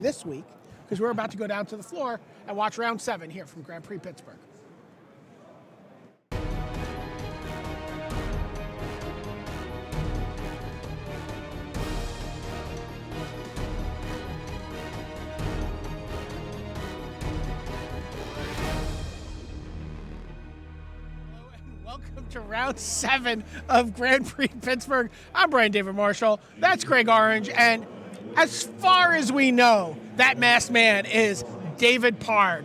this week, because we're about to go down to the floor and watch round 7 here from Grand Prix Pittsburgh. Welcome to round 7 of Grand Prix Pittsburgh. I'm Brian David Marshall. That's Greg Orange. And as far as we know, that masked man is David Parg.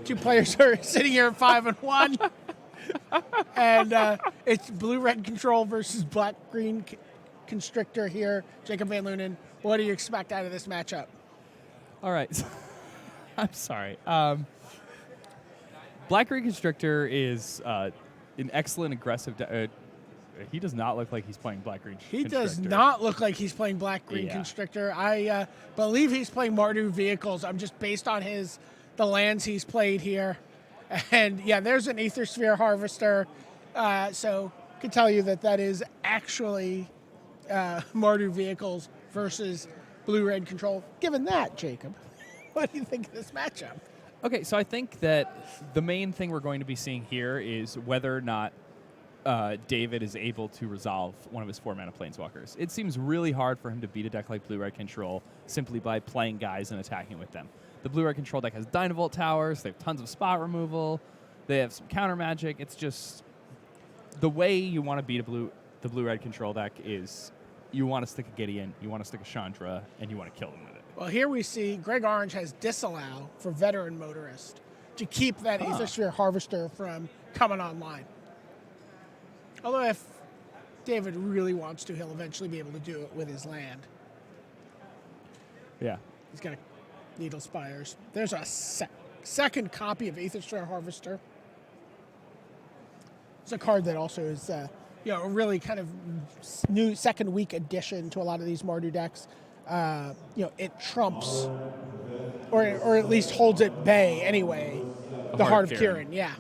Two players are sitting here at 5-1. And it's blue-red control versus black-green constrictor here. Jacob Van Lunen, what do you expect out of this matchup? All right. I'm sorry. Black-green constrictor is an excellent aggressive... he does not look like he's playing black-green He constrictor. does not look like he's playing black-green constrictor. I believe he's playing Mardu vehicles. I'm just based on the lands he's played here. And, yeah, there's an Aether Sphere Harvester. So I can tell you that is actually Mardu vehicles versus blue-red control. Given that, Jacob, what do you think of this matchup? Okay, so I think that the main thing we're going to be seeing here is whether or not David is able to resolve one of his 4-mana planeswalkers. It seems really hard for him to beat a deck like blue-red control simply by playing guys and attacking with them. The blue-red control deck has Dynavolt towers, they have tons of spot removal, they have some counter magic. It's just the way you want to beat the blue-red control deck is you want to stick a Gideon, you want to stick a Chandra, and you want to kill them with it. Well, here we see Greg Orange has disallow for veteran motorist to keep that Aether Sphere Harvester from coming online. Although if David really wants to, he'll eventually be able to do it with his land. Yeah. He's got Needle Spires. There's a second copy of Aether Sphere Harvester. It's a card that also is a really kind of new second week addition to a lot of these Mardu decks. It trumps, or at least holds at bay anyway, the Heart of Kirin. Yeah.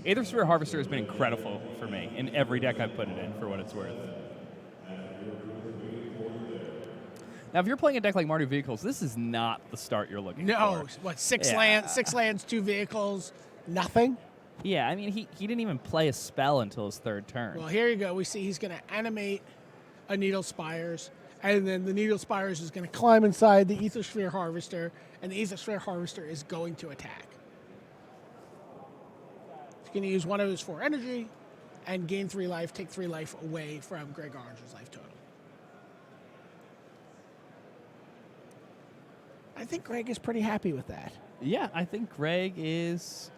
Aether Sphere Harvester has been incredible for me in every deck I've put it in, for what it's worth. Now, if you're playing a deck like Mardu Vehicles, this is not the start you're looking for. No, what, 6 lands, 2 vehicles, nothing? Yeah, I mean, he didn't even play a spell until his 3rd turn. Well, here you go. We see he's going to animate a Needle Spires, and then the Needle Spires is going to climb inside the Aether Sphere Harvester, and the Aether Sphere Harvester is going to attack. He's going to use one of his 4 energy and gain 3 life, take 3 life away from Greg Orange's life total. I think Greg is pretty happy with that. Yeah, I think Greg is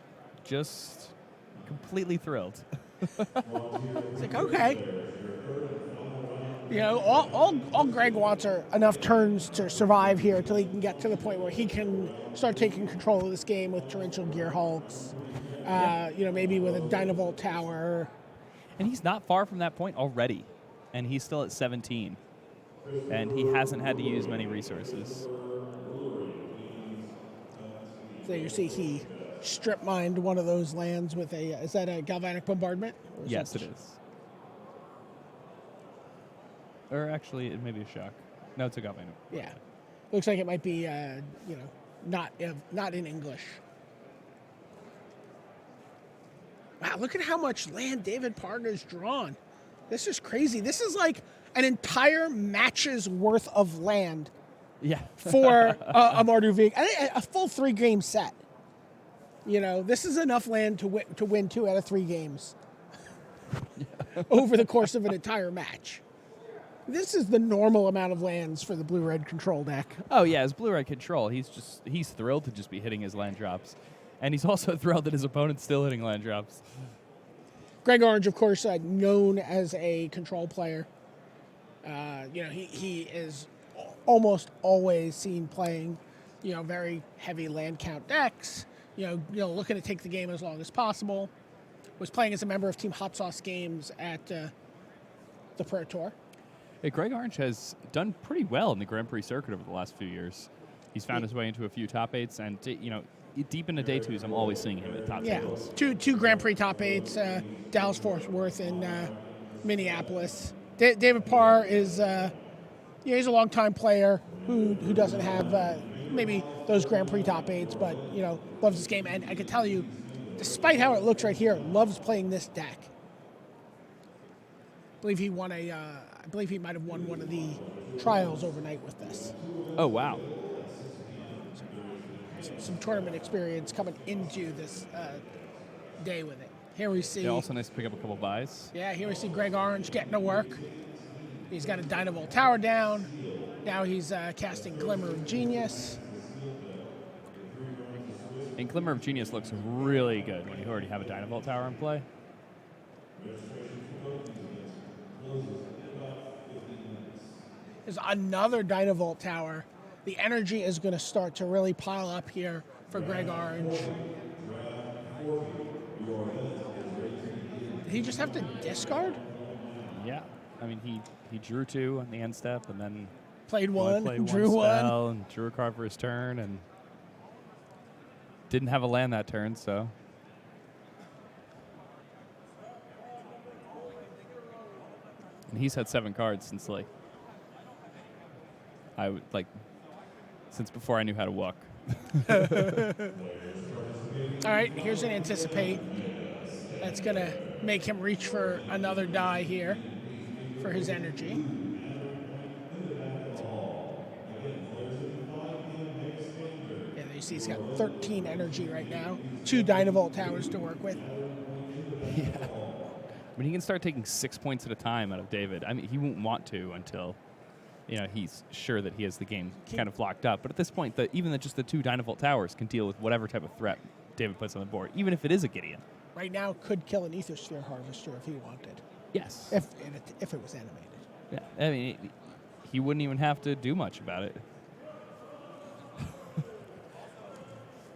just completely thrilled. It's like, okay. All Greg wants are enough turns to survive here until he can get to the point where he can start taking control of this game with Torrential Gearhulks, maybe with a Dynavolt Tower. And he's not far from that point already, and he's still at 17, and he hasn't had to use many resources. So you see he strip mined one of those lands with is that a Galvanic Bombardment? Yes, it is. Or actually, it may be a shock. No, it's a Galvanic. Yeah. Looks like it might be, not in English. Wow, look at how much land David Parg has drawn. This is crazy. This is like an entire match's worth of land. Yeah. For a Mardu vehicle. A full 3-game set. This is enough land to win 2 out of 3 games over the course of an entire match. This is the normal amount of lands for the blue-red control deck. Oh, yeah, as blue-red control, he's thrilled to just be hitting his land drops. And he's also thrilled that his opponent's still hitting land drops. Greg Orange, of course, known as a control player. He is almost always seen playing, very heavy land count decks, looking to take the game as long as possible. Was playing as a member of Team Hot Sauce Games at the Pro Tour. Hey, Greg Orange has done pretty well in the Grand Prix circuit over the last few years. He's found his way into a few top 8s, and, deep into day 2s, I'm always seeing him at top tables. Two Grand Prix top 8s, Dallas Fort Worth and Minneapolis. David Parr is Yeah, he's a long-time player who doesn't have maybe those Grand Prix top 8s, but, loves this game. And I can tell you, despite how it looks right here, loves playing this deck. I believe he might have won one of the trials overnight with this. Oh, wow. Some tournament experience coming into this day with it. Here we see. Yeah, also nice to pick up a couple buys. Yeah, here we see Greg Orange getting to work. He's got a Dynavolt Tower down. Now he's casting Glimmer of Genius. And Glimmer of Genius looks really good when you already have a Dynavolt Tower in play. There's another Dynavolt Tower. The energy is going to start to really pile up here for Greg Orange. Did he just have to discard? Yeah. I mean, he drew 2 on the end step and then played one, drew one. And drew a card for his turn and didn't have a land that turn, so. And he's had 7 cards since since before I knew how to walk. All right, here's an Anticipate. That's going to make him reach for another die here for his energy. Yeah, you see he's got 13 energy right now. 2 Dynavolt Towers to work with. Yeah. I mean, he can start taking 6 points at a time out of David. I mean, he won't want to until, he's sure that he has the game kind of locked up. But at this point, even just the 2 Dynavolt Towers can deal with whatever type of threat David puts on the board, even if it is a Gideon. Right now, could kill an Ethersphere Harvester if he wanted. Yes. If it was animated. Yeah. I mean, he wouldn't even have to do much about it. All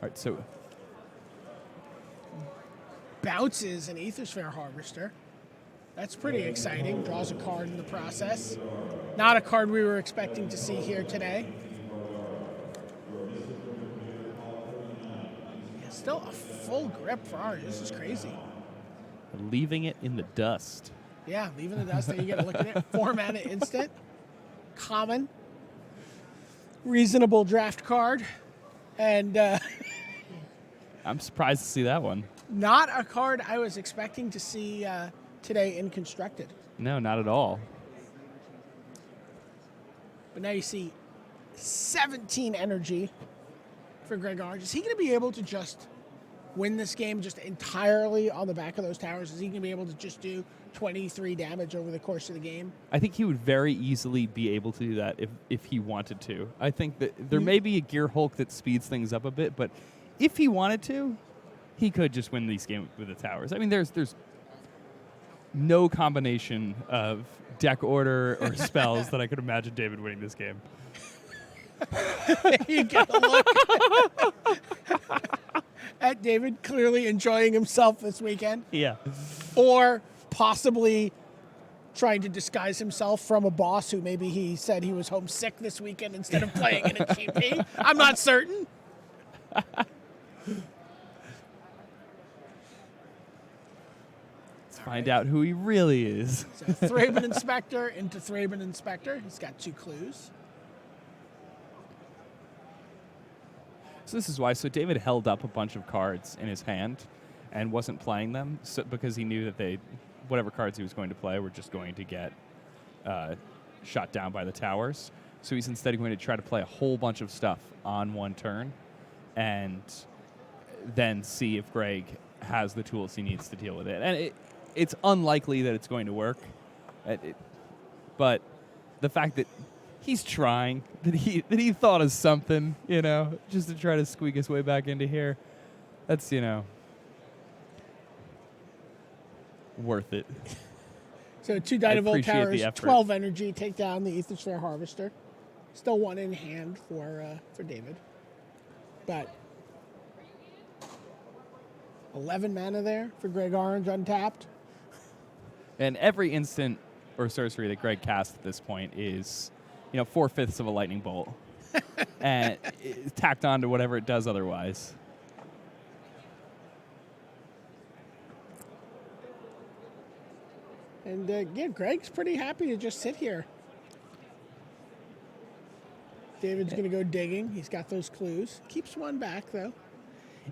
right, so. Bounces an Ethersphere Harvester. That's pretty exciting. Draws a card in the process. Not a card we were expecting to see here today. Yeah, still a full grip for Orange. This is crazy. Leaving it in the dust. Yeah, leaving the dust. There you get a look at it. 4 mana instant. Common. Reasonable draft card. And I'm surprised to see that one. Not a card I was expecting to see today in Constructed. No, not at all. But now you see 17 energy for Greg Orange. Is he going to be able to just win this game just entirely on the back of those towers? Is he going to be able to just do 23 damage over the course of the game? I think he would very easily be able to do that if he wanted to. I think that there may be a Gear Hulk that speeds things up a bit, but if he wanted to, he could just win these games with the towers. I mean, there's no combination of deck order or spells that I could imagine David winning this game. You get a look at David clearly enjoying himself this weekend. Yeah. Or possibly trying to disguise himself from a boss who maybe he said he was homesick this weekend instead of playing in a GP. I'm not certain. Find out who he really is. So Thraben Inspector into Thraben Inspector. He's got 2 clues. So this is why. So David held up a bunch of cards in his hand and wasn't playing them because he knew that whatever cards he was going to play were just going to get shot down by the towers. So he's instead going to try to play a whole bunch of stuff on one turn and then see if Greg has the tools he needs to deal with it. And it's unlikely that it's going to work. But the fact that he's trying, that he thought of something, just to try to squeak his way back into here, that's, worth it. So 2 Dynavolt Towers, 12 energy, take down the Ethersphere Harvester. Still 1 in hand for David. But 11 mana there for Greg Orange untapped. And every instant or sorcery that Greg casts at this point is, 4/5 of a lightning bolt. And it's tacked on to whatever it does otherwise. And, Greg's pretty happy to just sit here. David's going to go digging. He's got those clues. Keeps one back, though.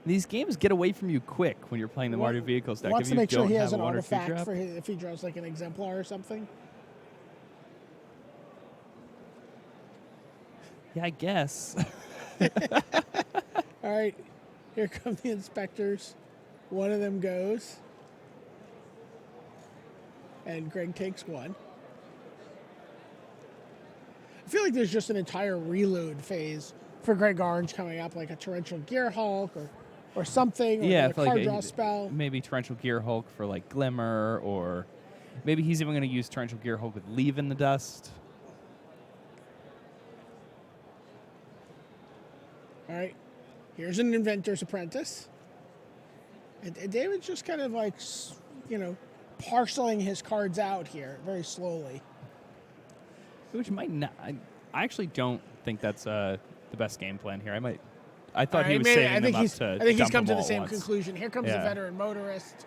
These games get away from you quick when you're playing the Mardu Vehicles deck. Wants if to you make sure don't he have has a an one or two artifact drop. for if he draws like an exemplar or something. Yeah, I guess. All right, here come the inspectors. One of them goes, and Greg takes one. I feel like there's just an entire reload phase for Greg Orange coming up, like a Torrential Gearhulk or something, or Yeah, a I feel card like draw spell. maybe Torrential Gearhulk for like Glimmer, or maybe he's even going to use Torrential Gearhulk with Leave in the Dust. All right, here's an Inventor's Apprentice. And David's just kind of like, parceling his cards out here very slowly. Which might not. I actually don't think that's the best game plan here. I thought he was saving them up to I think he's dump come them to the all at same once. conclusion. Here comes the Veteran Motorist.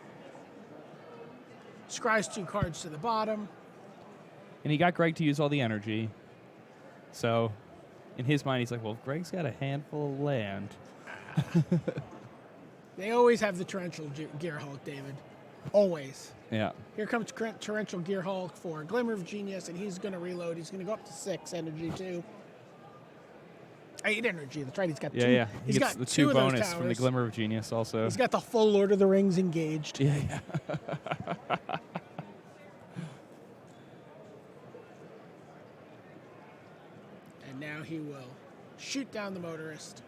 Scries 2 cards to the bottom. And he got Greg to use all the energy. So, in his mind, he's like, well, Greg's got a handful of land. They always have the Torrential Gearhulk, David. Always. Yeah. Here comes Torrential Gearhulk for Glimmer of Genius, and he's going to reload. He's going to go up to 6 energy, too. 8 energy. That's right. He's got 2. Yeah. He's He gets got the 2 2 of those bonus from the towers. Glimmer of Genius also. He's got the full Lord of the Rings engaged. Yeah. And now he will shoot down the Motorist.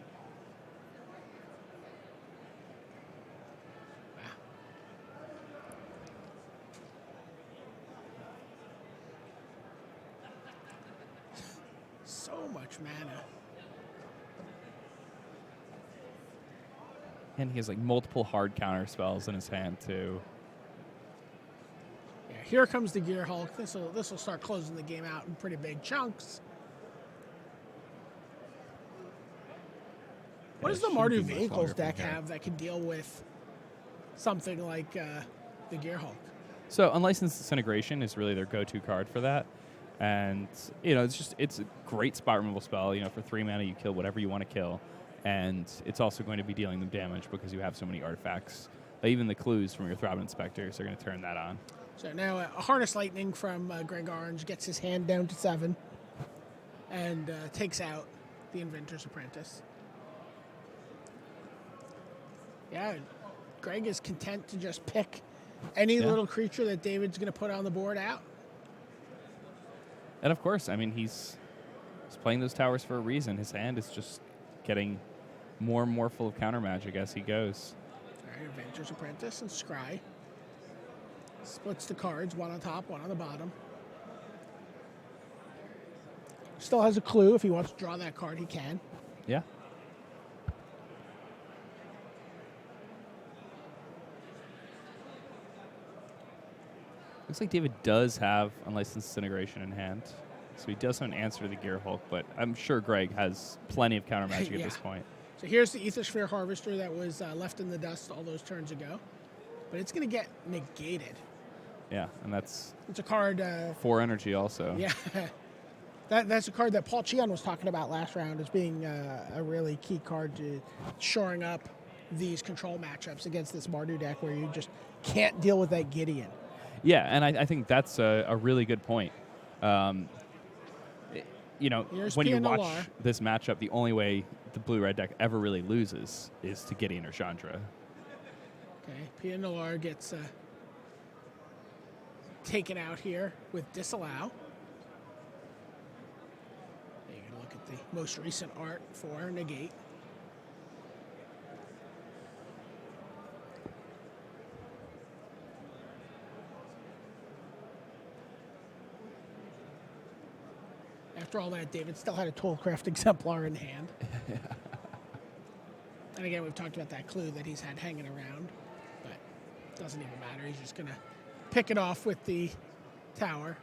Wow. So much mana. And he has like multiple hard counter spells in his hand too. Yeah, here comes the Gearhulk. This will start closing the game out in pretty big chunks. What does the shouldn't Mardu be much Vehicles longer from deck here. have that can deal with something like the Gearhulk? So Unlicensed Disintegration is really their go-to card for that. And, it's a great spot removal spell. For 3 mana, you kill whatever you want to kill. And it's also going to be dealing them damage because you have so many artifacts. Even the clues from your Throbbing Inspectors are going to turn that on. So now a Harness Lightning from Greg Orange gets his hand down to 7 and takes out the Inventor's Apprentice. Yeah, Greg is content to just pick any little creature that David's going to put on the board out. And of course, he's playing those towers for a reason. His hand is just getting more and more full of counter magic as he goes. All right, Inventor's Apprentice and Scry. Splits the cards, one on top, one on the bottom. Still has a clue. If he wants to draw that card, he can. Yeah. Looks like David does have Unlicensed Disintegration in hand. So he does have an answer to the Gearhulk, but I'm sure Greg has plenty of counter magic at this point. So here's the Aethersphere Harvester that was left in the dust all those turns ago. But it's going to get negated. Yeah, and that's It's a card... 4 energy also. Yeah. That's a card that Paul Cheon was talking about last round as being a really key card to shoring up these control matchups against this Mardu deck where you just can't deal with that Gideon. Yeah, and I think that's a really good point. Here's when you Pia watch Nalar. this matchup, the only way the blue-red deck ever really loses is to Gideon or Chandra. Okay, Pia Nalar gets taken out here with Disallow. You can look at the most recent art for Negate. After all that, David still had a Tollcraft Exemplar in hand. And again, we've talked about that clue that he's had hanging around, but it doesn't even matter. He's just going to pick it off with the tower.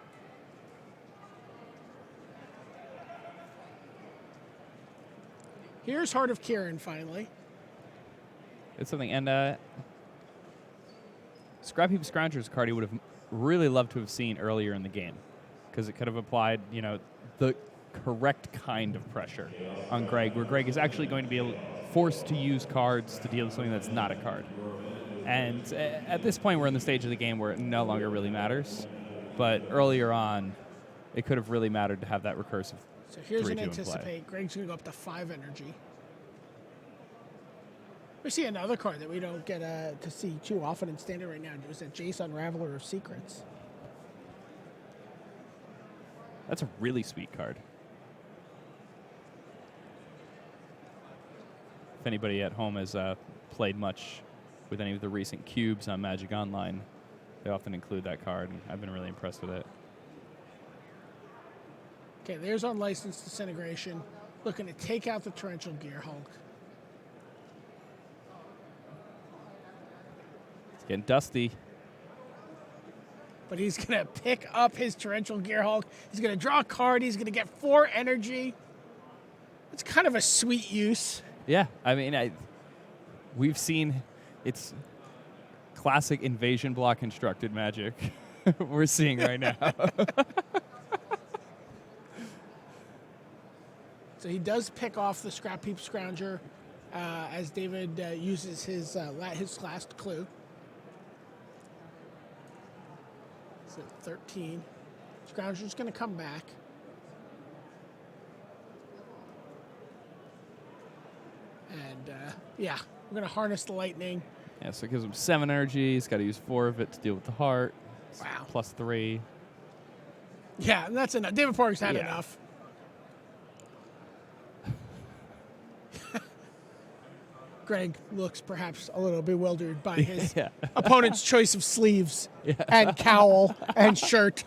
Here's Heart of Kirin, finally. It's something, and Scrap Heap Scrounger is a card he would have really loved to have seen earlier in the game, because it could have applied, the correct kind of pressure on Greg, where Greg is actually going to be forced to use cards to deal with something that's not a card. And at this point, we're in the stage of the game where it no longer really matters. But earlier on, it could have really mattered to have that recursive. So here's 3-2 an in play. anticipate. Greg's going to go up to 5 energy. We see another card that we don't get to see too often in Standard right now. It was a Jace Unraveler of Secrets. That's a really sweet card. If anybody at home has played much with any of the recent cubes on Magic Online, they often include that card, and I've been really impressed with it. Okay, there's Unlicensed Disintegration, looking to take out the Torrential Gearhulk. It's getting dusty. But he's going to pick up his Torrential Gearhulk. He's going to draw a card. He's going to get 4 energy. It's kind of a sweet use. Yeah, I mean, we've seen it's classic invasion block constructed Magic we're seeing right now. So he does pick off the Scrap Heap Scrounger as David uses his last clue. So 13. Scrounger's going to come back. And, yeah, we're going to harness the lightning. Yeah, so it gives him 7 energy. He's got to use 4 of it to deal with the heart. Wow. Plus 3. Yeah, and that's enough. David Park's had enough. Greg looks perhaps a little bewildered by his opponent's choice of sleeves and cowl and shirt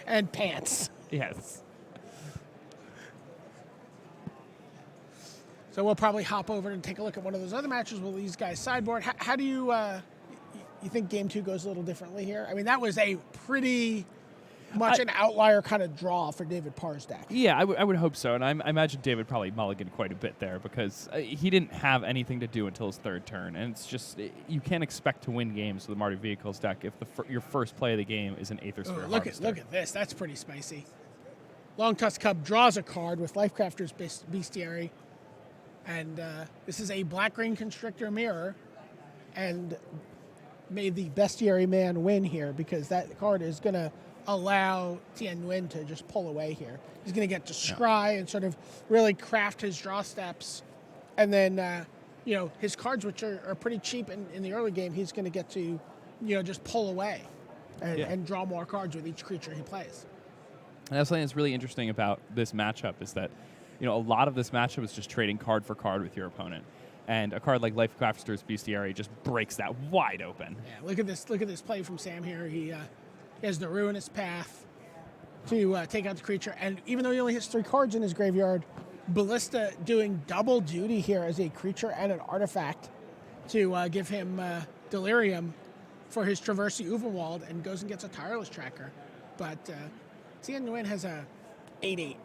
and pants. Yes. So we'll probably hop over and take a look at one of those other matches with these guys sideboard. How do you think Game 2 goes a little differently here? I mean, that was a pretty much an outlier kind of draw for David Parr's deck. Yeah, I would hope so. And I imagine David probably mulliganed quite a bit there because he didn't have anything to do until his 3rd turn. And it's just, you can't expect to win games with the Marty Vehicles deck if your first play of the game is an Aether Sphere Harvester. Look at this. That's pretty spicy. Long Tusk Cub draws a card with Lifecrafter's Bestiary. And this is a black-green Constrictor Mirror. And may the Bestiary man win here because that card is going to allow Tien Nguyen to just pull away here. He's going to get to scry and sort of really craft his draw steps. And then, his cards, which are pretty cheap in the early game, he's going to get to, just pull away and draw more cards with each creature he plays. And that's something that's really interesting about this matchup is that, a lot of this matchup is just trading card for card with your opponent. And a card like Lifecrafter's Bestiary just breaks that wide open. Yeah, look at this play from Sam here. He has the Ruinous Path to take out the creature. And even though he only has 3 cards in his graveyard, Ballista doing double duty here as a creature and an artifact to give him Delirium for his Traversy Uvenwald and goes and gets a Tireless Tracker. But Tien Nguyen has a 8/8.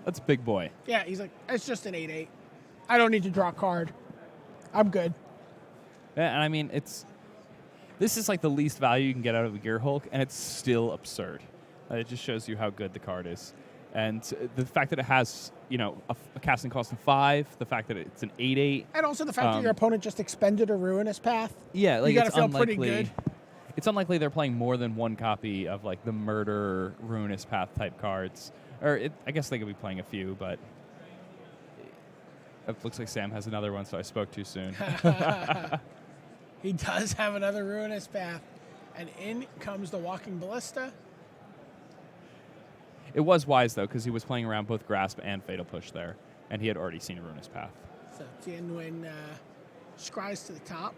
That's big boy. Yeah, he's like, it's just an 8/8. I don't need to draw a card. I'm good. Yeah, and I mean, this is like the least value you can get out of a Gearhulk, and it's still absurd. It just shows you how good the card is. And the fact that it has, a casting cost of 5, the fact that it's an 8/8. And also the fact that your opponent just expended a Ruinous Path. Yeah, like you got to feel unlikely, pretty good. It's unlikely they're playing more than one copy of like the Murder, Ruinous Path type cards. Or I guess they could be playing a few, but it looks like Sam has another one, so I spoke too soon. He does have another Ruinous Path. And in comes the Walking Ballista. It was wise, though, because he was playing around both Grasp and Fatal Push there, and he had already seen a Ruinous Path. So Tien Nguyen scries to the top.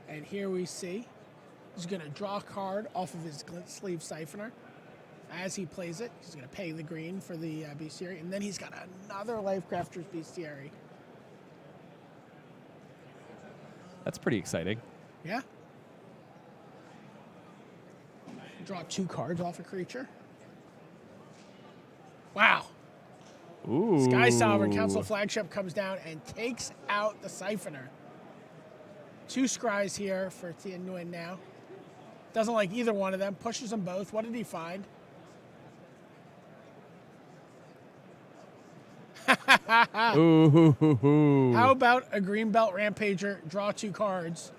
And here we see he's going to draw a card off of his Glint Sleeve Siphoner. As he plays it, he's going to pay the green for the Bestiary, and then he's got another Lifecrafter's Bestiary. That's pretty exciting. Yeah. Draw 2 cards off a creature. Wow. Ooh. Sky Sovereign Council Flagship comes down and takes out the Siphoner. 2 scries here for Tien Nguyen now. Doesn't like either one of them. Pushes them both. What did he find? Ooh. How about a Greenbelt Rampager? Draw 2 cards.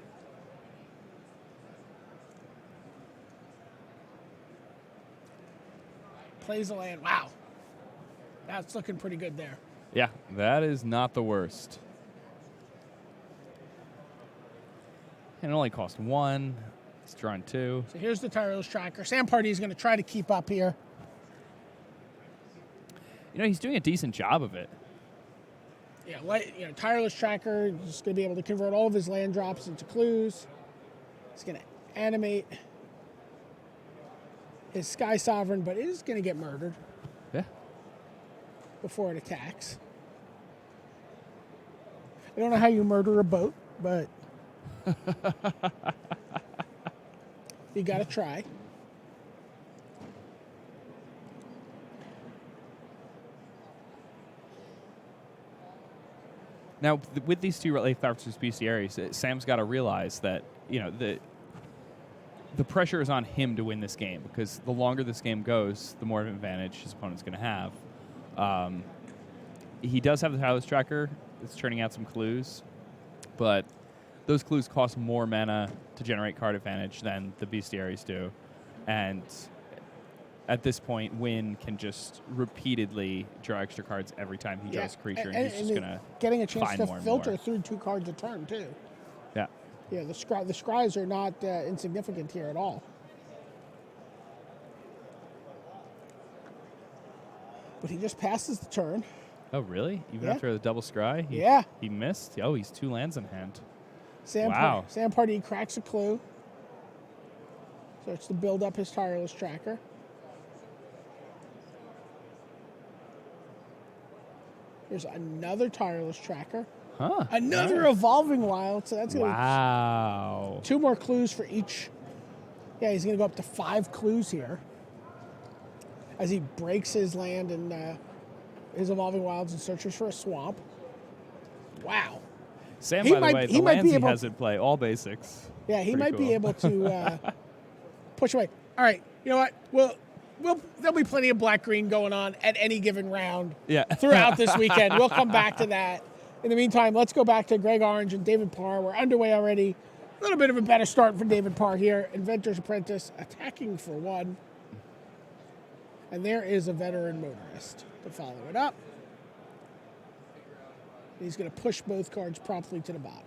Plays a land. Wow. That's looking pretty good there. Yeah, that is not the worst. And it only cost 1. It's drawing 2. So here's the tireless tracker. Sam Party is going to try to keep up here. You know, he's doing a decent job of it. Yeah, tireless tracker is just going to be able to convert all of his land drops into clues. He's going to animate his Sky Sovereign, but it is going to get murdered. Yeah. Before it attacks. I don't know how you murder a boat, but you got to try. Now, with these 2 Lake Tharpster's bestiaries, Sam's got to realize that, you know, the pressure is on him to win this game, because the longer this game goes, the more of an advantage his opponent's going to have. He does have the tireless tracker. It's turning out some clues, but those clues cost more mana to generate card advantage than the bestiaries do. And at this point, Wynn can just repeatedly draw extra cards every time he draws a creature, and he's just going to getting a chance find to more and filter more. through 2 cards a turn, too. Yeah. Yeah, the scries are not insignificant here at all. But he just passes the turn. Oh, really? Even Yeah. after the double scry? Yeah. He missed? Oh, he's 2 lands in hand. Sam Party cracks a clue. Starts to build up his tireless tracker. There's another tireless tracker. Huh. Another nice. evolving wild. So that's going to Wow. 2 more clues for each. Yeah, he's going to go up to 5 clues here. As he breaks his land and his evolving wilds and searches for a swamp. Wow. Sam, He by might- the way, he the might be lands he able- has in play, all basics. Yeah, he Pretty might be cool. able to push away. All right, you know what? There'll be plenty of black-green going on at any given round Yeah. throughout this weekend. We'll come back to that. In the meantime, let's go back to Greg Orange and David Parr. We're underway already. A little bit of a better start for David Parr here. Inventor's Apprentice attacking for 1. And there is a veteran motorist to follow it up. He's going to push both cards promptly to the bottom.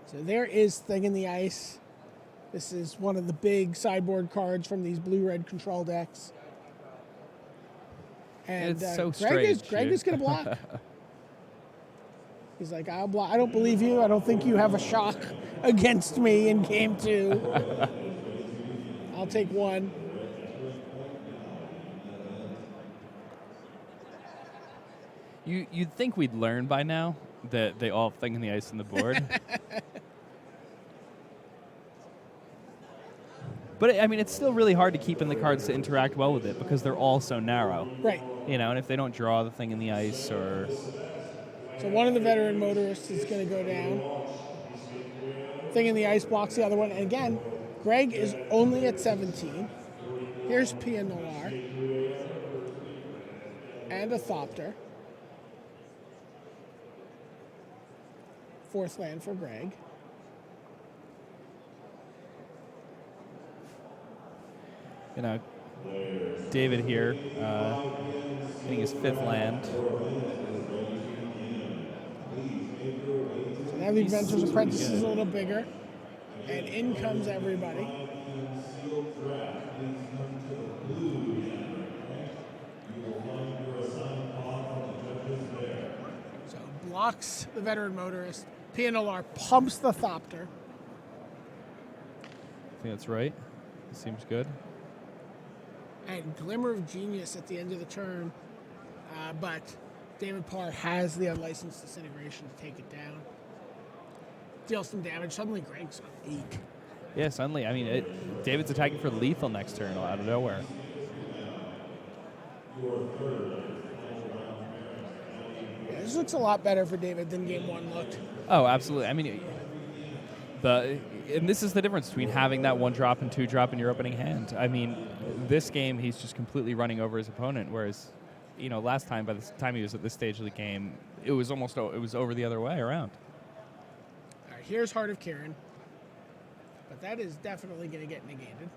So there is Thing in the Ice. This is one of the big sideboard cards from these blue-red control decks. And It's so Greg strange. is going to block. He's like, I'll block. I don't believe you. I don't think you have a shock against me in game 2. I'll take 1. You'd think we'd learn by now that they all have Thing in the Ice on the board. But, I mean, it's still really hard to keep in the cards to interact well with it because they're all so narrow. Right. You know, and if they don't draw the Thing in the Ice or... So one of the veteran motorists is going to go down. Thing in the Ice blocks the other one. And again, Greg is only at 17. Here's Pia Noir. And a Thopter. 4th land for Greg. You know, David here, getting his 5th land. So now the Inventor's Apprentice is a little bigger. And in comes everybody. So blocks the veteran motorist. PNLR pumps the Thopter. I think that's right. Seems good. And Glimmer of Genius at the end of the turn. But David Parr has the Unlicensed Disintegration to take it down. Deal some damage. Suddenly Greg's on 8. Yeah, suddenly, I mean, David's attacking for lethal next turn out of nowhere. Yeah, this looks a lot better for David than game 1 looked. Oh, absolutely. I mean, and this is the difference between having that 1 drop and 2 drop in your opening hand. I mean, this game he's just completely running over his opponent, whereas, last time by the time he was at this stage of the game, it was over the other way around. All right, here's Heart of Kieran, but that is definitely going to get negated.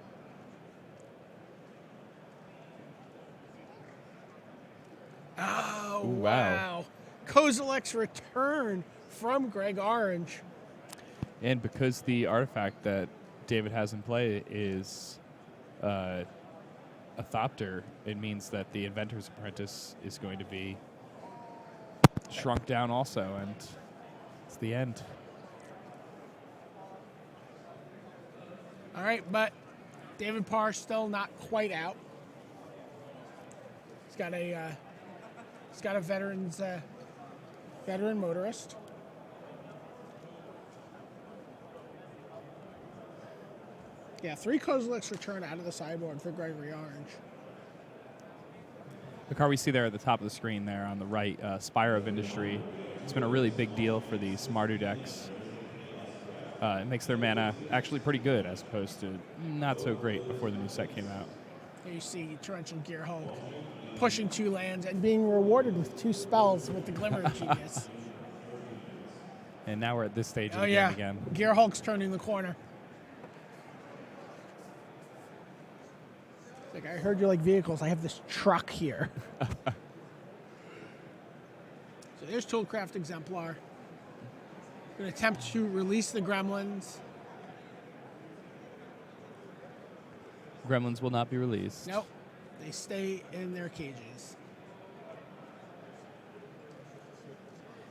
Oh, Ooh, wow. Kozilek's return from Greg Orange. And because the artifact that David has in play is a Thopter, it means that the Inventor's Apprentice is going to be shrunk down also, and it's the end. All right, but David Parr still not quite out. He's got a veteran motorist. Yeah, 3 Kozilek's return out of the sideboard for Gregory Orange. The card we see there at the top of the screen there on the right, Spire of Industry. It's been a really big deal for the Smardu decks. It makes their mana actually pretty good as opposed to not so great before the new set came out. Here you see Torrential Gearhulk pushing 2 lands and being rewarded with 2 spells with the Glimmer of Genius. And now we're at this stage of the game again. Gearhulk's turning the corner. Like, I heard you like vehicles. I have this truck here. So there's Toolcraft Exemplar. Going to attempt to release the gremlins. Gremlins will not be released. Nope. They stay in their cages.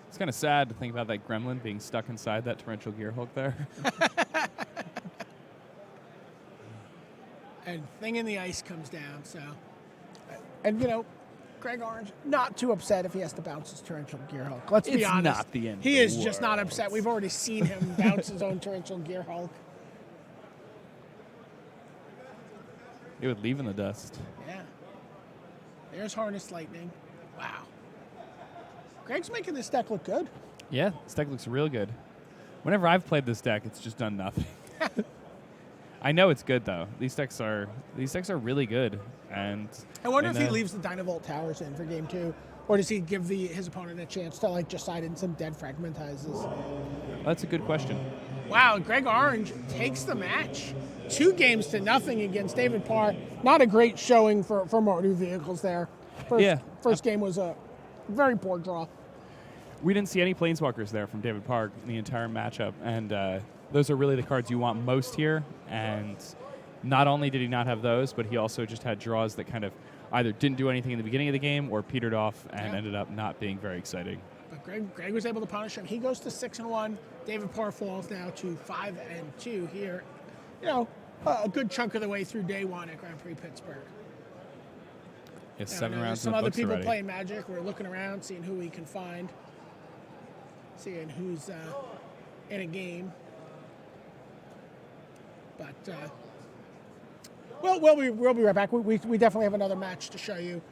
It's kind of sad to think about that gremlin being stuck inside that Torrential Gearhulk there. And Thing in the Ice comes down, so. And, Greg Orange, not too upset if he has to bounce his Torrential Gearhulk. Let's be honest. It's not the end. He is just not upset. We've already seen him bounce his own Torrential Gearhulk. It would leave in the dust. Yeah. There's Harness Lightning. Wow. Greg's making this deck look good. Yeah, this deck looks real good. Whenever I've played this deck, it's just done nothing. I know it's good though. These decks are really good, and I wonder if he leaves the Dynavolt Towers in for game 2, or does he give his opponent a chance to just side in some dead fragmentizes? That's a good question. Wow, Greg Orange takes the match, 2-0 against David Parr. Not a great showing for Mardu vehicles there. First game was a very poor draw. We didn't see any Planeswalkers there from David Parr in the entire matchup, and those are really the cards you want most here. And not only did he not have those, but he also just had draws that kind of either didn't do anything in the beginning of the game or petered off and ended up not being very exciting. But Greg was able to punish him. He goes to 6-1. David Parr falls now to 5-2 here. A good chunk of the way through day 1 at Grand Prix Pittsburgh. It's 7 rounds. Some other people playing Magic. We're looking around, seeing who we can find, seeing who's in a game. But we'll be right back. We definitely have another match to show you.